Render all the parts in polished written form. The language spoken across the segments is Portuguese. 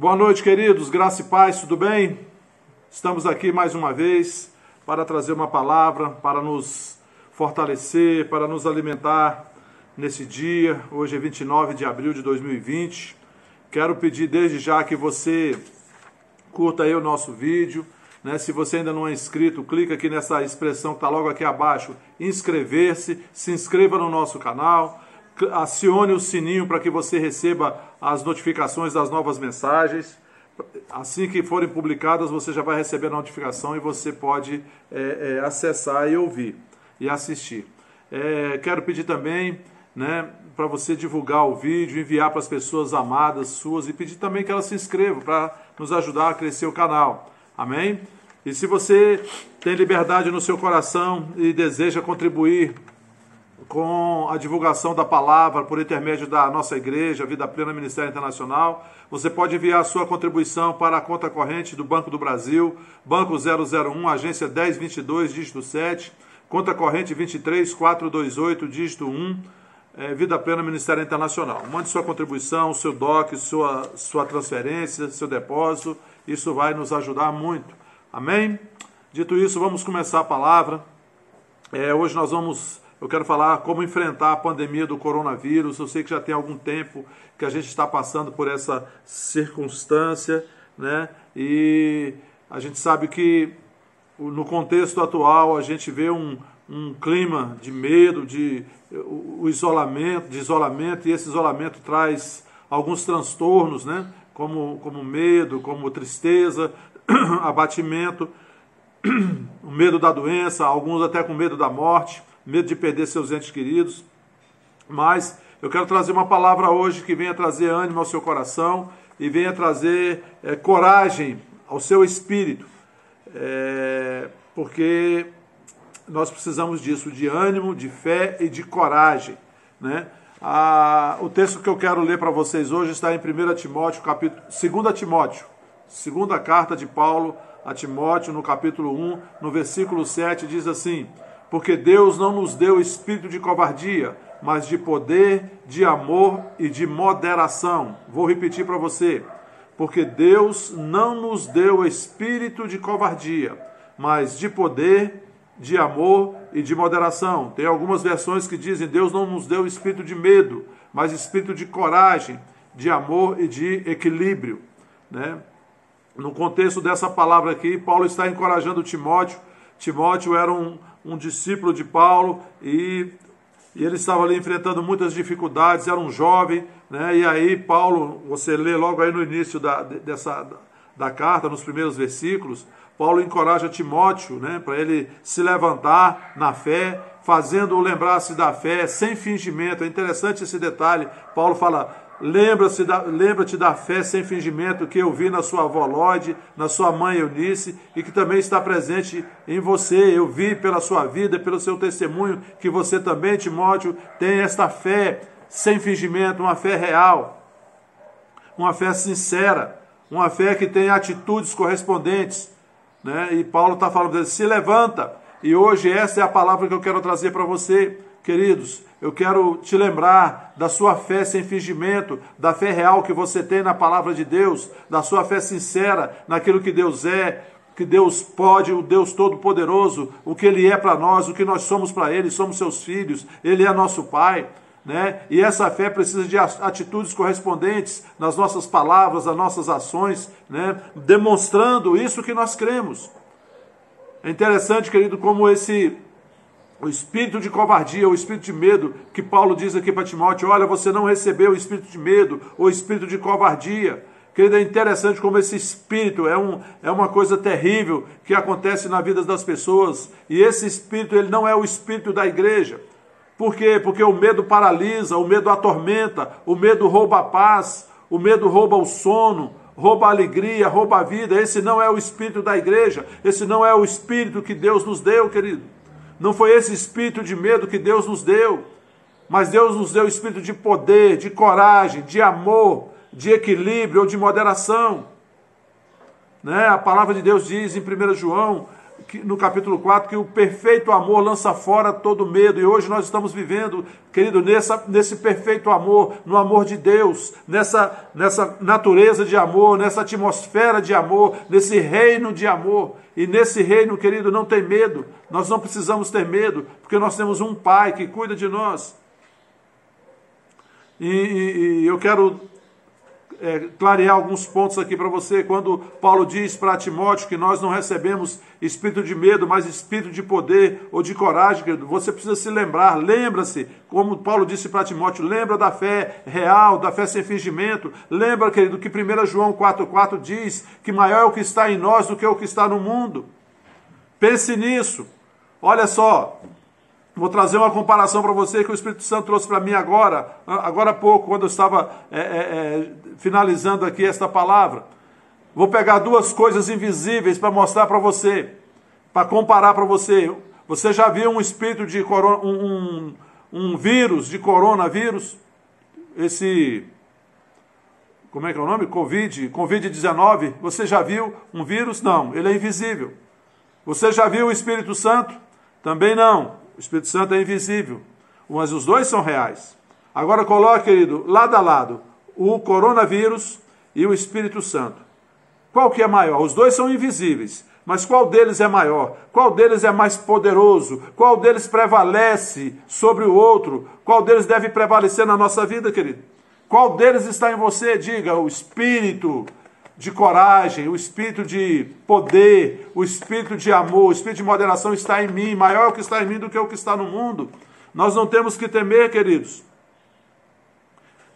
Boa noite, queridos, graça e paz, tudo bem? Estamos aqui mais uma vez para trazer uma palavra, para nos fortalecer, para nos alimentar nesse dia. Hoje é 29 de abril de 2020. Quero pedir desde já que você curta aí o nosso vídeo, né? Se você ainda não é inscrito, clica aqui nessa expressão que está logo aqui abaixo, inscrever-se, se inscreva no nosso canal. Acione o sininho para que você receba as notificações das novas mensagens. Assim que forem publicadas, você já vai receber a notificação e você pode acessar e ouvir e assistir. Quero pedir também, né, para você divulgar o vídeo, enviar para as pessoas amadas suas e pedir também que elas se inscrevam para nos ajudar a crescer o canal. Amém? E se você tem liberdade no seu coração e deseja contribuir com a divulgação da palavra por intermédio da nossa igreja, Vida Plena Ministério Internacional, você pode enviar a sua contribuição para a conta corrente do Banco do Brasil, Banco 001, agência 1022, dígito 7, conta corrente 23428, dígito 1, Vida Plena Ministério Internacional. Mande sua contribuição, seu DOC, sua transferência, seu depósito, isso vai nos ajudar muito. Amém? Dito isso, vamos começar a palavra. Hoje eu quero falar como enfrentar a pandemia do coronavírus. Eu sei que já tem algum tempo que a gente está passando por essa circunstância, né? E a gente sabe que no contexto atual a gente vê um clima de medo, de isolamento, e esse isolamento traz alguns transtornos, né? Como medo, como tristeza, abatimento, o medo da doença, alguns até com medo da morte, medo de perder seus entes queridos. Mas eu quero trazer uma palavra hoje que venha trazer ânimo ao seu coração e venha trazer coragem ao seu espírito, porque nós precisamos disso, de ânimo, de fé e de coragem, né? O texto que eu quero ler para vocês hoje está em 1 Timóteo, segunda carta de Paulo a Timóteo, no capítulo 1, no versículo 7, diz assim: porque Deus não nos deu espírito de covardia, mas de poder, de amor e de moderação. Vou repetir para você. Porque Deus não nos deu espírito de covardia, mas de poder, de amor e de moderação. Tem algumas versões que dizem: Deus não nos deu espírito de medo, mas espírito de coragem, de amor e de equilíbrio, né? No contexto dessa palavra aqui, Paulo está encorajando Timóteo. Timóteo era um discípulo de Paulo e ele estava ali enfrentando muitas dificuldades, era um jovem, né? E aí Paulo, você lê logo aí no início da carta, nos primeiros versículos, Paulo encoraja Timóteo, né, para ele se levantar na fé, fazendo-o lembrar-se da fé, sem fingimento. É interessante esse detalhe. Paulo fala: lembra-te da fé sem fingimento que eu vi na sua avó Lode, na sua mãe Eunice, e que também está presente em você. Eu vi pela sua vida, pelo seu testemunho, que você também, Timóteo, tem esta fé sem fingimento, uma fé real, uma fé sincera, uma fé que tem atitudes correspondentes, né? E Paulo está falando dele: se levanta. E hoje essa é a palavra que eu quero trazer para você, queridos. Eu quero te lembrar da sua fé sem fingimento, da fé real que você tem na palavra de Deus, da sua fé sincera naquilo que Deus é, que Deus pode, o Deus Todo-Poderoso, o que Ele é para nós, o que nós somos para Ele, somos seus filhos, Ele é nosso Pai, né? E essa fé precisa de atitudes correspondentes nas nossas palavras, nas nossas ações, né? Demonstrando isso que nós cremos. É interessante, querido, como o espírito de covardia, o espírito de medo, que Paulo diz aqui para Timóteo: olha, você não recebeu o espírito de medo, ou espírito de covardia. Querido, é interessante como esse espírito é uma coisa terrível que acontece na vida das pessoas. E esse espírito, ele não é o espírito da igreja. Por quê? Porque o medo paralisa, o medo atormenta, o medo rouba a paz, o medo rouba o sono, rouba a alegria, rouba a vida. Esse não é o espírito da igreja, esse não é o espírito que Deus nos deu, querido. Não foi esse espírito de medo que Deus nos deu, mas Deus nos deu o espírito de poder, de coragem, de amor, de equilíbrio ou de moderação, né? A palavra de Deus diz em 1 João no capítulo 4, que o perfeito amor lança fora todo medo. E hoje nós estamos vivendo, querido, nesse perfeito amor, no amor de Deus, nessa natureza de amor, nessa atmosfera de amor, nesse reino de amor. E nesse reino, querido, não tem medo. Nós não precisamos ter medo, porque nós temos um Pai que cuida de nós. E eu quero clarear alguns pontos aqui para você. Quando Paulo diz para Timóteo que nós não recebemos espírito de medo, mas espírito de poder ou de coragem, querido, você precisa se lembrar, lembra-se, como Paulo disse para Timóteo, lembra da fé real, da fé sem fingimento, lembra, querido, que 1 João 4,4 diz que maior é o que está em nós do que o que está no mundo. Pense nisso. Olha só, vou trazer uma comparação para você que o Espírito Santo trouxe para mim agora há pouco, quando eu estava finalizando aqui esta palavra. Vou pegar duas coisas invisíveis para mostrar para você, para comparar para você. Você já viu um espírito de um vírus de coronavírus? Esse, como é que é o nome? Covid-19. Você já viu um vírus? Não, ele é invisível. Você já viu o Espírito Santo? Também não. O Espírito Santo é invisível, mas os dois são reais. Agora coloque, querido, lado a lado, o coronavírus e o Espírito Santo. Qual que é maior? Os dois são invisíveis, mas qual deles é maior? Qual deles é mais poderoso? Qual deles prevalece sobre o outro? Qual deles deve prevalecer na nossa vida, querido? Qual deles está em você? Diga, o Espírito de coragem, o espírito de poder, o espírito de amor, o espírito de moderação está em mim, maior o que está em mim do que o que está no mundo. Nós não temos que temer, queridos.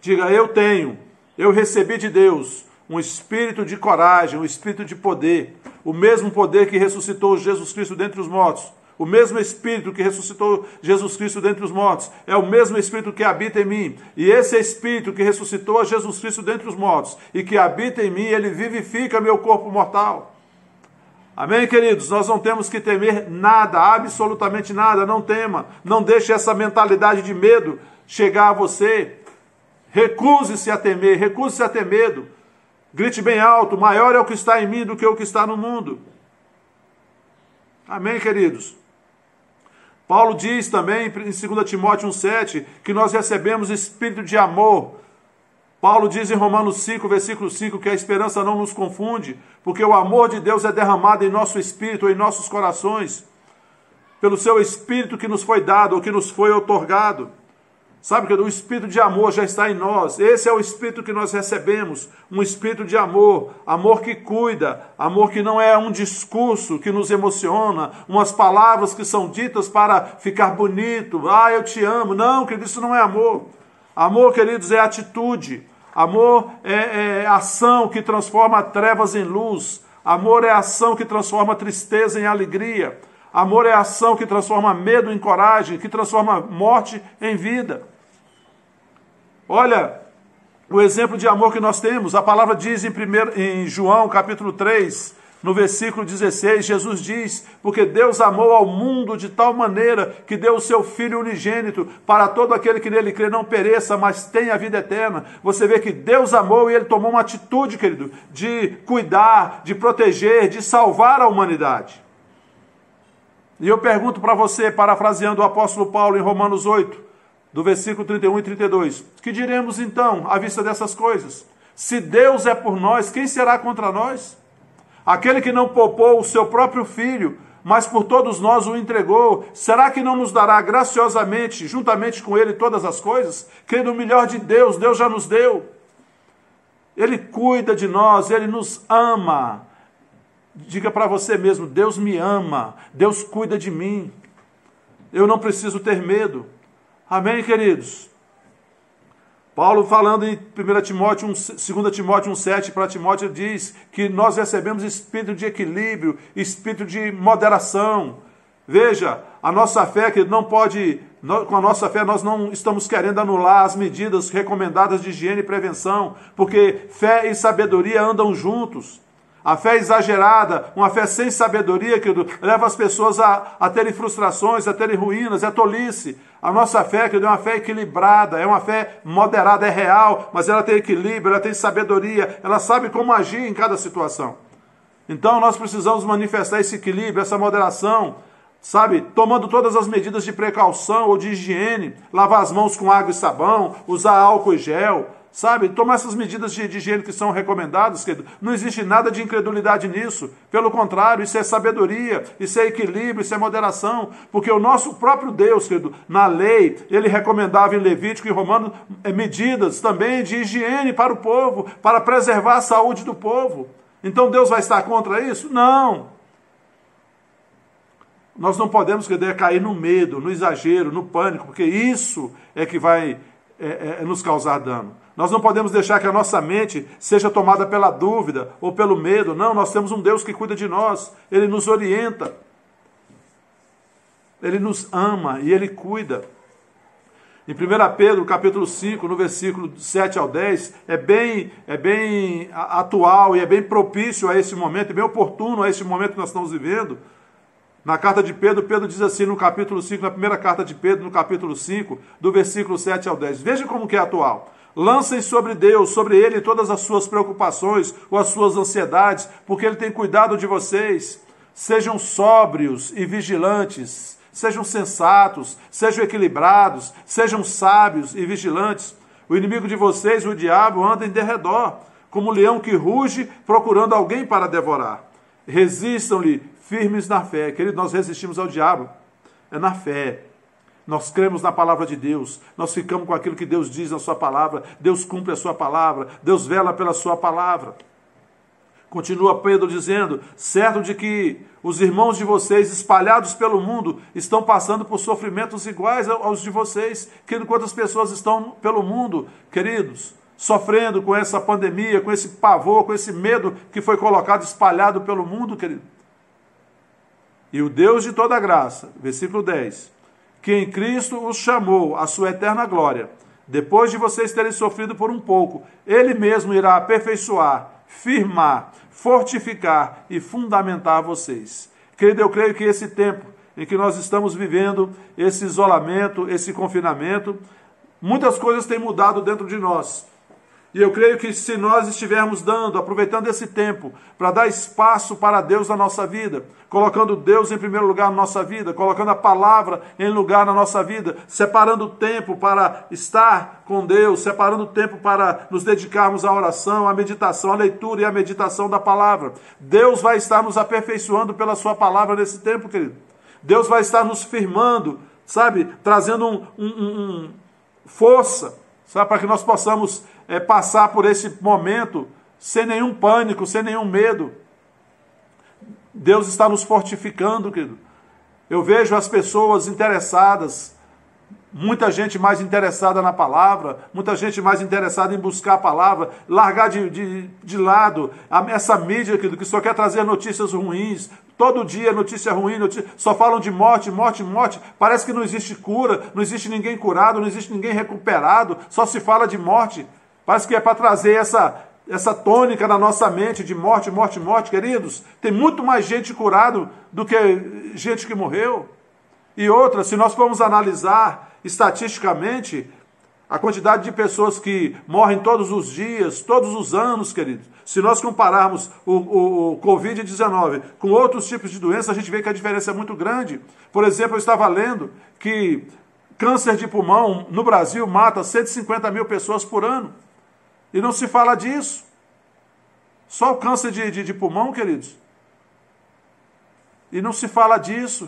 Diga, eu recebi de Deus um espírito de coragem, um espírito de poder, o mesmo poder que ressuscitou Jesus Cristo dentre os mortos. O mesmo Espírito que ressuscitou Jesus Cristo dentre os mortos é o mesmo Espírito que habita em mim. E esse Espírito que ressuscitou Jesus Cristo dentre os mortos e que habita em mim, ele vivifica meu corpo mortal. Amém, queridos? Nós não temos que temer nada, absolutamente nada. Não tema, não deixe essa mentalidade de medo chegar a você. Recuse-se a temer, recuse-se a ter medo. Grite bem alto, maior é o que está em mim do que o que está no mundo. Amém, queridos? Paulo diz também em 2 Timóteo 1,7 que nós recebemos espírito de amor. Paulo diz em Romanos 5, versículo 5, que a esperança não nos confunde, porque o amor de Deus é derramado em nosso espírito, em nossos corações, pelo seu espírito que nos foi dado, ou que nos foi outorgado. Sabe que o espírito de amor já está em nós. Esse é o espírito que nós recebemos, um espírito de amor, amor que cuida, amor que não é um discurso que nos emociona, umas palavras que são ditas para ficar bonito, eu te amo. Não, querido, isso não é amor. Amor, queridos, é atitude. Amor é ação que transforma trevas em luz. Amor é ação que transforma tristeza em alegria. Amor é ação que transforma medo em coragem, que transforma morte em vida. Olha o exemplo de amor que nós temos. A palavra diz em João capítulo 3, no versículo 16, Jesus diz, porque Deus amou ao mundo de tal maneira que deu o seu Filho unigênito para todo aquele que nele crê não pereça, mas tenha a vida eterna. Você vê que Deus amou e ele tomou uma atitude, querido, de cuidar, de proteger, de salvar a humanidade. E eu pergunto para você, parafraseando o apóstolo Paulo em Romanos 8, do versículo 31 e 32, que diremos então à vista dessas coisas? Se Deus é por nós, quem será contra nós? Aquele que não poupou o seu próprio filho, mas por todos nós o entregou, será que não nos dará graciosamente, juntamente com ele, todas as coisas? Querendo o melhor de Deus, Deus já nos deu. Ele cuida de nós, ele nos ama. Diga para você mesmo, Deus me ama, Deus cuida de mim. Eu não preciso ter medo. Amém, queridos? Paulo falando em 2 Timóteo 1,7 para Timóteo diz que nós recebemos espírito de equilíbrio, espírito de moderação. Veja, a nossa fé que não pode, com a nossa fé nós não estamos querendo anular as medidas recomendadas de higiene e prevenção, porque fé e sabedoria andam juntos. A fé exagerada, uma fé sem sabedoria, querido, leva as pessoas a terem frustrações, a terem ruínas, é tolice. A nossa fé, querido, é uma fé equilibrada, é uma fé moderada, é real, mas ela tem equilíbrio, ela tem sabedoria, ela sabe como agir em cada situação. Então nós precisamos manifestar esse equilíbrio, essa moderação, sabe? Tomando todas as medidas de precaução ou de higiene, lavar as mãos com água e sabão, usar álcool e gel, sabe? Tomar essas medidas de higiene que são recomendadas, querido. Não existe nada de incredulidade nisso. Pelo contrário, isso é sabedoria, isso é equilíbrio, isso é moderação. Porque o nosso próprio Deus, querido, na lei, ele recomendava em Levítico e Romano medidas também de higiene para o povo, para preservar a saúde do povo. Então Deus vai estar contra isso? Não. Nós não podemos, querido, cair no medo, no exagero, no pânico, porque isso é que vai nos causar dano. Nós não podemos deixar que a nossa mente seja tomada pela dúvida ou pelo medo. Não, nós temos um Deus que cuida de nós. Ele nos orienta. Ele nos ama e Ele cuida. Em 1 Pedro, capítulo 5, no versículo 7 ao 10, é bem atual e é bem propício a esse momento, é bem oportuno a esse momento que nós estamos vivendo. Na carta de Pedro, Pedro diz assim no capítulo 5, na primeira carta de Pedro, no capítulo 5, do versículo 7 ao 10. Veja como que é atual. Lancem sobre Deus, sobre Ele, todas as suas preocupações ou as suas ansiedades, porque Ele tem cuidado de vocês. Sejam sóbrios e vigilantes. Sejam sensatos, sejam equilibrados, sejam sábios e vigilantes. O inimigo de vocês, o diabo, anda em derredor, como um leão que ruge, procurando alguém para devorar. Resistam-lhe firmes na fé. Querido, nós resistimos ao diabo. É na fé. Nós cremos na palavra de Deus. Nós ficamos com aquilo que Deus diz na sua palavra. Deus cumpre a sua palavra. Deus vela pela sua palavra. Continua Pedro dizendo, certo de que os irmãos de vocês espalhados pelo mundo estão passando por sofrimentos iguais aos de vocês. Querido, quantas pessoas estão pelo mundo, queridos, sofrendo com essa pandemia, com esse pavor, com esse medo que foi colocado, espalhado pelo mundo, querido. E o Deus de toda graça, versículo 10, que em Cristo os chamou à sua eterna glória, depois de vocês terem sofrido por um pouco, Ele mesmo irá aperfeiçoar, firmar, fortificar e fundamentar vocês. Querido, eu creio que esse tempo em que nós estamos vivendo, esse isolamento, esse confinamento, muitas coisas têm mudado dentro de nós. E eu creio que se nós estivermos aproveitando esse tempo para dar espaço para Deus na nossa vida, colocando Deus em primeiro lugar na nossa vida, colocando a palavra em lugar na nossa vida, separando tempo para estar com Deus, separando tempo para nos dedicarmos à oração, à meditação, à leitura e à meditação da palavra. Deus vai estar nos aperfeiçoando pela sua palavra nesse tempo, querido. Deus vai estar nos firmando, sabe, trazendo força, sabe, para que nós possamos passar por esse momento sem nenhum pânico, sem nenhum medo. Deus está nos fortificando, querido. Eu vejo as pessoas interessadas, muita gente mais interessada na palavra, muita gente mais interessada em buscar a palavra, largar de lado essa mídia, querido, que só quer trazer notícias ruins. Todo dia notícia ruim, só falam de morte, morte, morte. Parece que não existe cura, não existe ninguém curado, não existe ninguém recuperado, só se fala de morte. Parece que é para trazer essa tônica na nossa mente de morte, morte, morte, queridos. Tem muito mais gente curada do que gente que morreu. E outra, se nós formos analisar estatisticamente a quantidade de pessoas que morrem todos os dias, todos os anos, queridos, se nós compararmos o Covid-19 com outros tipos de doença, a gente vê que a diferença é muito grande. Por exemplo, eu estava lendo que câncer de pulmão no Brasil mata 150 mil pessoas por ano. E não se fala disso. Só o câncer de pulmão, queridos. E não se fala disso.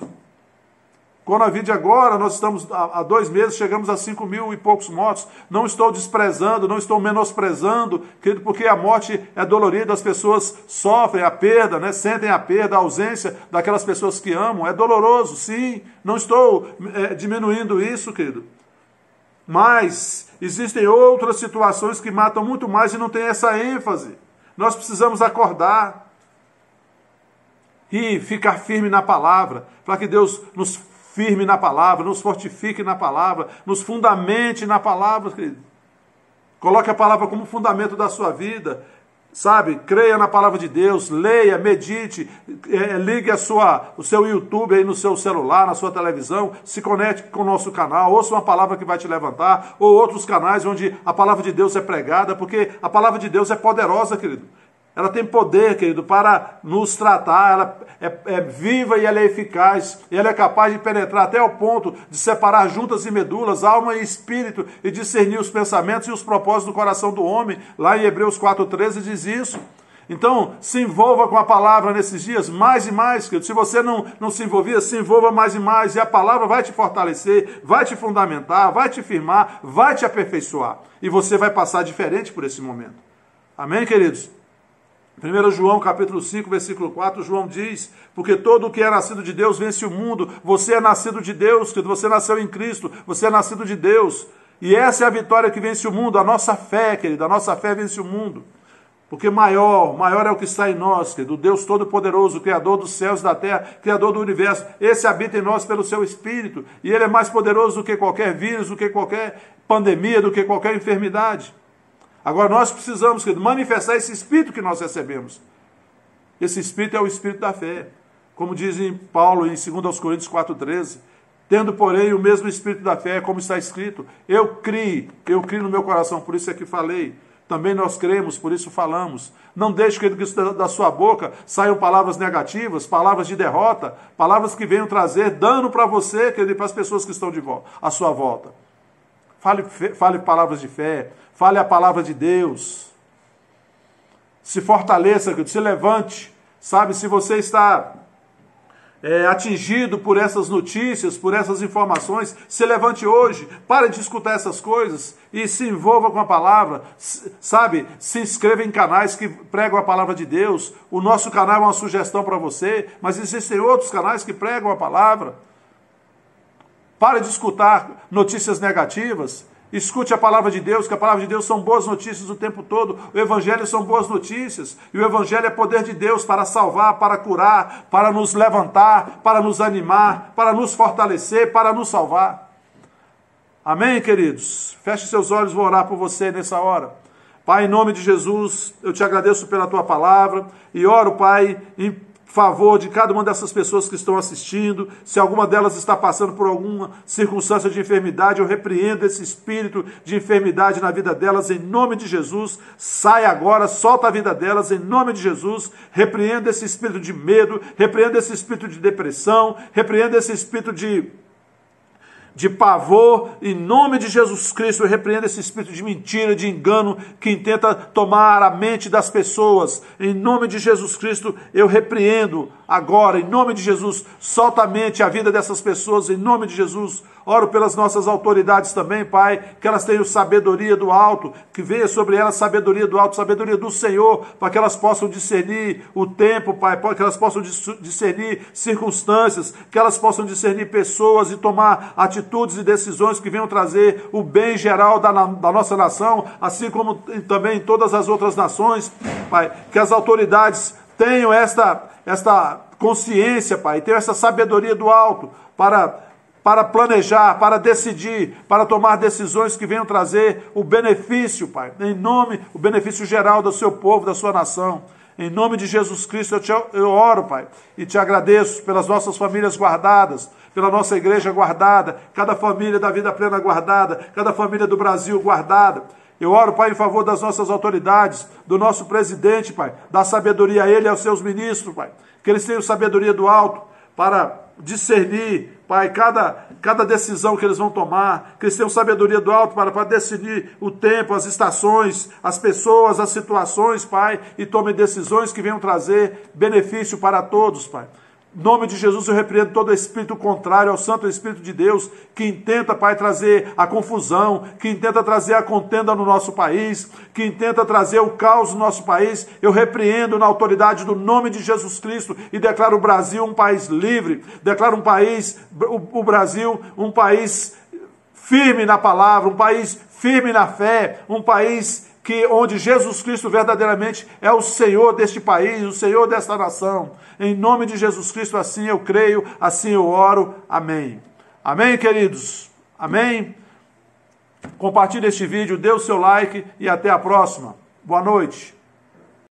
Coronavírus agora, nós estamos há 2 meses, chegamos a 5 mil e poucos mortos. Não estou desprezando, não estou menosprezando, querido, porque a morte é dolorida, as pessoas sofrem a perda, né? Sentem a perda, a ausência daquelas pessoas que amam. É doloroso, sim. Não estou diminuindo isso, querido. Mas existem outras situações que matam muito mais e não tem essa ênfase. Nós precisamos acordar e ficar firme na palavra, para que Deus nos firme na palavra, nos fortifique na palavra, nos fundamente na palavra, querido. Coloque a palavra como fundamento da sua vida, sabe? Creia na palavra de Deus, leia, medite, ligue o seu YouTube aí no seu celular, na sua televisão, se conecte com o nosso canal, ouça uma palavra que vai te levantar, ou outros canais onde a palavra de Deus é pregada, porque a palavra de Deus é poderosa, querido. ela tem poder, querido, para nos tratar, ela é viva e ela é eficaz, e ela é capaz de penetrar até o ponto de separar juntas e medulas, alma e espírito, e discernir os pensamentos e os propósitos do coração do homem. Lá em Hebreus 4,13 diz isso. Então, se envolva com a palavra nesses dias, mais e mais, querido. Se você não se envolvia, se envolva mais e mais, e a palavra vai te fortalecer, vai te fundamentar, vai te firmar, vai te aperfeiçoar. E você vai passar diferente por esse momento. Amém, queridos? 1 João capítulo 5, versículo 4, João diz: porque todo o que é nascido de Deus vence o mundo. Você é nascido de Deus, querido. Você nasceu em Cristo, você é nascido de Deus. E essa é a vitória que vence o mundo, a nossa fé, querido. A nossa fé vence o mundo. Porque maior é o que está em nós, querido, o Deus Todo-Poderoso, Criador dos céus e da terra, Criador do universo. Esse habita em nós pelo seu Espírito, e Ele é mais poderoso do que qualquer vírus, do que qualquer pandemia, do que qualquer enfermidade. Agora nós precisamos, querido, manifestar esse Espírito que nós recebemos. Esse Espírito é o Espírito da fé. Como diz em Paulo em 2 Coríntios 4,13, tendo, porém, o mesmo Espírito da fé, como está escrito, eu criei no meu coração, por isso é que falei. Também nós cremos, por isso falamos. Não deixe que da sua boca saiam palavras negativas, palavras de derrota, palavras que venham trazer dano para você, querido, e para as pessoas que estão à sua volta. Fale palavras de fé, fale a palavra de Deus. Se fortaleça, querido, se levante. Sabe, se você está atingido por essas notícias, por essas informações, se levante hoje, pare de escutar essas coisas e se envolva com a palavra, sabe, se inscreva em canais que pregam a palavra de Deus. O nosso canal é uma sugestão para você, mas existem outros canais que pregam a palavra. Pare de escutar notícias negativas. Escute a palavra de Deus, que a palavra de Deus são boas notícias o tempo todo. O Evangelho são boas notícias. E o Evangelho é poder de Deus para salvar, para curar, para nos levantar, para nos animar, para nos fortalecer, para nos salvar. Amém, queridos? Feche seus olhos, vou orar por você nessa hora. Pai, em nome de Jesus, eu te agradeço pela tua palavra e oro, Pai, em favor de cada uma dessas pessoas que estão assistindo. Se alguma delas está passando por alguma circunstância de enfermidade, eu repreendo esse espírito de enfermidade na vida delas, em nome de Jesus. Sai agora, solta a vida delas, em nome de Jesus. Repreendo esse espírito de medo, repreendo esse espírito de depressão, repreendo esse espírito de pavor, em nome de Jesus Cristo. Eu repreendo esse espírito de mentira, de engano, que tenta tomar a mente das pessoas. Em nome de Jesus Cristo, eu repreendo agora, em nome de Jesus. Solta a mente, a vida dessas pessoas, em nome de Jesus. Oro pelas nossas autoridades também, Pai, que elas tenham sabedoria do alto, que venha sobre elas sabedoria do alto, sabedoria do Senhor, para que elas possam discernir o tempo, Pai, para que elas possam discernir circunstâncias, que elas possam discernir pessoas e tomar atitudes e decisões que venham trazer o bem geral da nossa nação, assim como também em todas as outras nações, Pai, que as autoridades tenham esta consciência, Pai, tenham essa sabedoria do alto para planejar, para decidir, para tomar decisões que venham trazer o benefício, Pai, o benefício geral do seu povo, da sua nação. Em nome de Jesus Cristo eu oro, Pai, e te agradeço pelas nossas famílias guardadas, pela nossa igreja guardada, cada família da Vida Plena guardada, cada família do Brasil guardada. Eu oro, Pai, em favor das nossas autoridades, do nosso presidente, Pai, dá sabedoria a ele e aos seus ministros, Pai, que eles tenham sabedoria do alto para discernir, Pai, cada decisão que eles vão tomar, que eles tenham sabedoria do alto para decidir o tempo, as estações, as pessoas, as situações, Pai, e tomem decisões que venham trazer benefício para todos, Pai. Em nome de Jesus eu repreendo todo espírito contrário ao Santo Espírito de Deus, que intenta, Pai, trazer a confusão, que intenta trazer a contenda no nosso país, que intenta trazer o caos no nosso país. Eu repreendo na autoridade do nome de Jesus Cristo e declaro o Brasil um país livre, declaro o Brasil um país firme na palavra, um país firme na fé, um país onde Jesus Cristo verdadeiramente é o Senhor deste país, o Senhor desta nação. Em nome de Jesus Cristo, assim eu creio, assim eu oro. Amém. Amém, queridos? Amém? Compartilhe este vídeo, dê o seu like e até a próxima. Boa noite.